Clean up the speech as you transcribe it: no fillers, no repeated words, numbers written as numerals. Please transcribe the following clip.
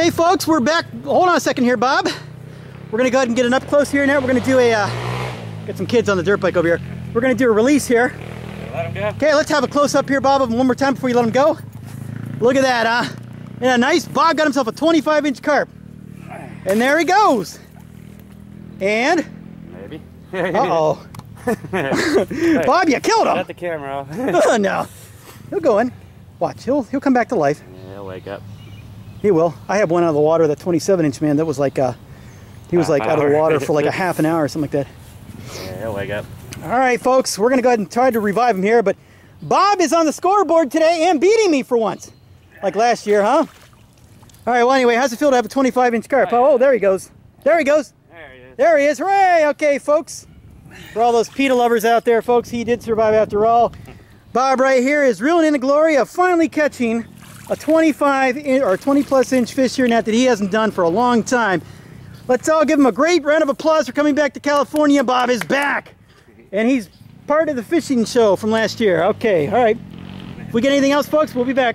Okay, folks, we're back. Hold on a second here, Bob. We're gonna go ahead and get an up close here now. We're gonna do a, get some kids on the dirt bike over here. We're gonna do a release here. Let him go. Okay, let's have a close up here, Bob, of him one more time before you let him go. Look at that, huh? And a nice, Bob got himself a 25-inch carp. And there he goes. And? Maybe. Uh-oh. Hey, Bob, you killed him. Shut the camera off. No. He'll go in. Watch, he'll come back to life. Yeah, he'll wake up. He will. I had one out of the water, that 27-inch man, that was like, he was like out of the water for like a half an hour or something like that. Yeah, he'll wake up. All right, folks, we're going to go ahead and try to revive him here, but Bob is on the scoreboard today and beating me for once. Like last year, huh? All right, well, anyway, how's it feel to have a 25-inch carp? Oh, there he goes. There he goes. There he is. There he is. Hooray! Okay, folks. For all those PETA lovers out there, folks, he did survive after all. Bob right here is reeling in the glory of finally catching a 25 or 20+ inch fish here now that he hasn't done for a long time. Let's all give him a great round of applause for coming back to California. Bob is back. And he's part of the fishing show from last year. Okay, all right. If we get anything else, folks, we'll be back.